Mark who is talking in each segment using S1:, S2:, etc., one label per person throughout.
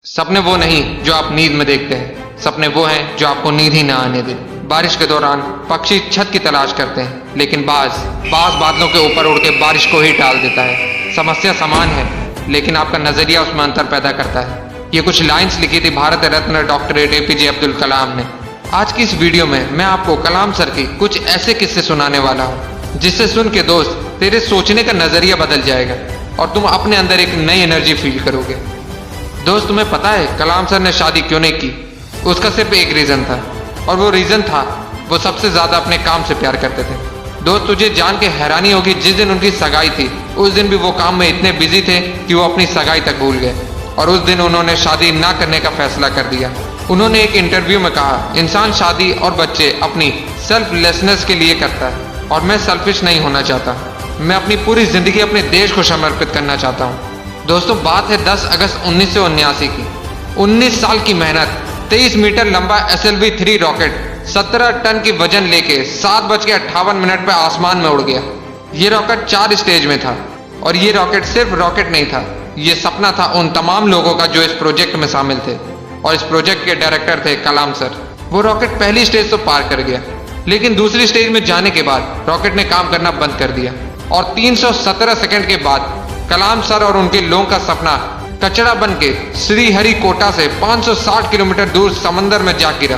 S1: सपने वो नहीं जो आप नींद में देखते हैं, सपने वो हैं जो आपको नींद ही ना आने दे। बारिश के दौरान पक्षी छत की तलाश करते हैं, लेकिन बाज बादलों के ऊपर उड़ के बारिश को ही टाल देता है। समस्या समान है, लेकिन आपका नजरिया उसमें अंतर पैदा करता है। ये कुछ लाइंस लिखी थी भारत रत्न डॉक्टर APJ अब्दुल कलाम ने। आज की इस वीडियो में मैं आपको कलाम सर की कुछ ऐसे किस्से सुनाने वाला हूँ, जिससे सुन के दोस्त तेरे सोचने का नजरिया बदल जाएगा और तुम अपने अंदर एक नई एनर्जी फील करोगे। दोस्त, तुम्हें पता है कलाम सर ने शादी क्यों नहीं की? उसका सिर्फ एक रीजन था, और वो रीजन था वो सबसे ज्यादा अपने काम से प्यार करते थे। दोस्त, तुझे जान के हैरानी होगी, जिस दिन उनकी सगाई थी उस दिन भी वो काम में इतने बिजी थे कि वो अपनी सगाई तक भूल गए, और उस दिन उन्होंने शादी ना करने का फैसला कर दिया। उन्होंने एक इंटरव्यू में कहा, इंसान शादी और बच्चे अपनी सेल्फलेसनेस के लिए करता है, और मैं सेल्फिश नहीं होना चाहता। मैं अपनी पूरी जिंदगी अपने देश को समर्पित करना चाहता हूँ। दोस्तों, बात है 10 अगस्त 1979 की। 19 साल की मेहनत, 23 मीटर लंबा SLV-3 रॉकेट 17 टन की वजन लेके 7:58 पे आसमान में उड़ गया। ये रॉकेट 4 स्टेज में था, और ये रॉकेट सिर्फ रॉकेट नहीं था, ये सपना था उन तमाम लोगों का जो इस प्रोजेक्ट में शामिल थे, और इस प्रोजेक्ट के डायरेक्टर थे कलाम सर। वो रॉकेट पहली स्टेज तो पार कर गया, लेकिन दूसरी स्टेज में जाने के बाद रॉकेट ने काम करना बंद कर दिया, और 317 सेकंड के बाद कलाम सर और उनके लोगों का सपना कचरा बन के श्रीहरिकोटा से 560 किलोमीटर दूर समंदर में जा गिरा।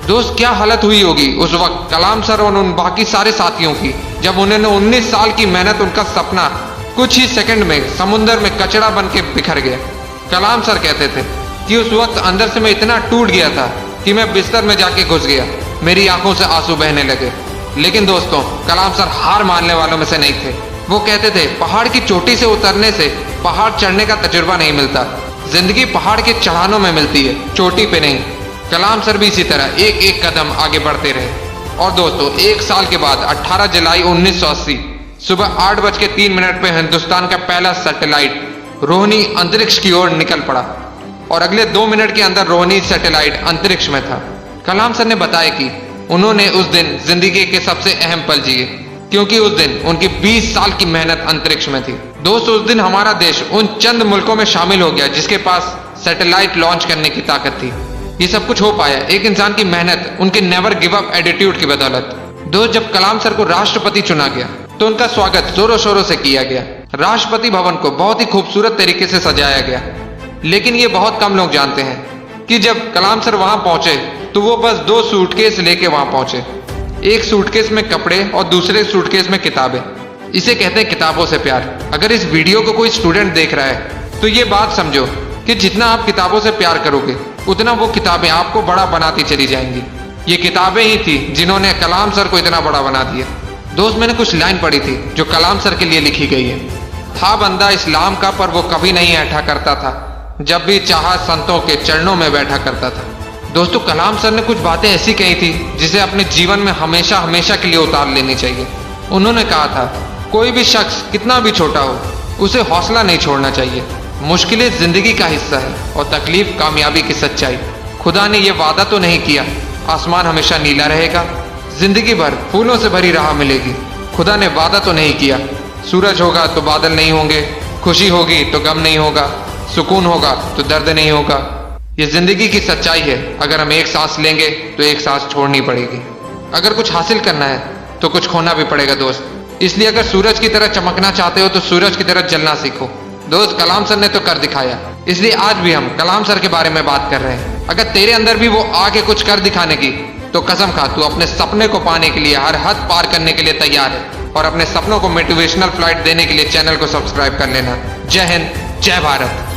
S1: दोस्त, क्या हालत हुई होगी उस वक्त कलाम सर और उन बाकी सारे साथियों की, जब उन्होंने 19 साल की मेहनत, उनका सपना कुछ ही सेकंड में समुद्र में कचरा बन के बिखर गया। कलाम सर कहते थे कि उस वक्त अंदर से मैं इतना टूट गया था कि मैं बिस्तर में जाके घुस गया, मेरी आंखों से आंसू बहने लगे। लेकिन दोस्तों, कलाम सर हार मानने वालों में से नहीं थे। वो कहते थे, पहाड़ की चोटी से उतरने से पहाड़ चढ़ने का तजुर्बा नहीं मिलता, जिंदगी पहाड़ के चढ़ानों में मिलती है, चोटी पे नहीं। कलाम सर भी इसी तरह एक एक कदम आगे बढ़ते रहे। और दोस्तों, एक साल के बाद 18 जुलाई 1980 सुबह 8:03 पे हिंदुस्तान का पहला सैटेलाइट रोहिणी अंतरिक्ष की ओर निकल पड़ा, और अगले 2 मिनट के अंदर रोहिणी सैटेलाइट अंतरिक्ष में था। कलाम सर ने बताया कि उन्होंने उस दिन जिंदगी के सबसे अहम पल जिए, क्योंकि उस दिन उनकी 20 साल की मेहनत अंतरिक्ष में थी। दोस्त, उस दिन हमारा देश उन चंद मुल्कों में शामिल हो गया जिसके पास सैटेलाइट लॉन्च करने की ताकत थी। ये सब कुछ हो पाया एक इंसान की मेहनत, उनके नेवर गिव अप एटीट्यूड की बदौलत। दोस्त, जब कलाम सर को राष्ट्रपति चुना गया तो उनका स्वागत जोरों शोरों से किया गया। राष्ट्रपति भवन को बहुत ही खूबसूरत तरीके से सजाया गया, लेकिन ये बहुत कम लोग जानते हैं कि जब कलाम सर वहां पहुंचे तो वो बस 2 सूटकेस लेके वहां पहुंचे। एक सूटकेस में कपड़े और दूसरे सूटकेस में किताबें। इसे कहते हैं किताबों से प्यार। अगर इस वीडियो को कोई स्टूडेंट देख रहा है तो ये बात समझो कि जितना आप किताबों से प्यार करोगे, उतना वो किताबें आपको बड़ा बनाती चली जाएंगी। ये किताबें ही थी जिन्होंने कलाम सर को इतना बड़ा बना दिया। दोस्त, मैंने कुछ लाइन पढ़ी थी जो कलाम सर के लिए लिखी गई है। था बंदा इस्लाम का, पर वो कभी नहीं ऐठा करता था, जब भी चाहा संतों के चरणों में बैठा करता था। दोस्तों, कलाम सर ने कुछ बातें ऐसी कही थी जिसे अपने जीवन में हमेशा हमेशा के लिए उतार लेनी चाहिए। उन्होंने कहा था, कोई भी शख्स कितना भी छोटा हो, उसे हौसला नहीं छोड़ना चाहिए। मुश्किलें जिंदगी का हिस्सा है, और तकलीफ कामयाबी की सच्चाई। खुदा ने यह वादा तो नहीं किया आसमान हमेशा नीला रहेगा, जिंदगी भर फूलों से भरी राह मिलेगी। खुदा ने वादा तो नहीं किया सूरज होगा तो बादल नहीं होंगे, खुशी होगी तो गम नहीं होगा, सुकून होगा तो दर्द नहीं होगा। ये जिंदगी की सच्चाई है। अगर हम एक सांस लेंगे तो एक सांस छोड़नी पड़ेगी। अगर कुछ हासिल करना है तो कुछ खोना भी पड़ेगा दोस्त। इसलिए अगर सूरज की तरह चमकना चाहते हो तो सूरज की तरह जलना सीखो। दोस्त, कलाम सर ने तो कर दिखाया, इसलिए आज भी हम कलाम सर के बारे में बात कर रहे हैं। अगर तेरे अंदर भी वो आके कुछ कर दिखाने की, तो कसम खा, तू अपने सपने को पाने के लिए हर हद पार करने के लिए तैयार है। और अपने सपनों को मोटिवेशनल फ्लाइट देने के लिए चैनल को सब्सक्राइब कर लेना। जय हिंद, जय भारत।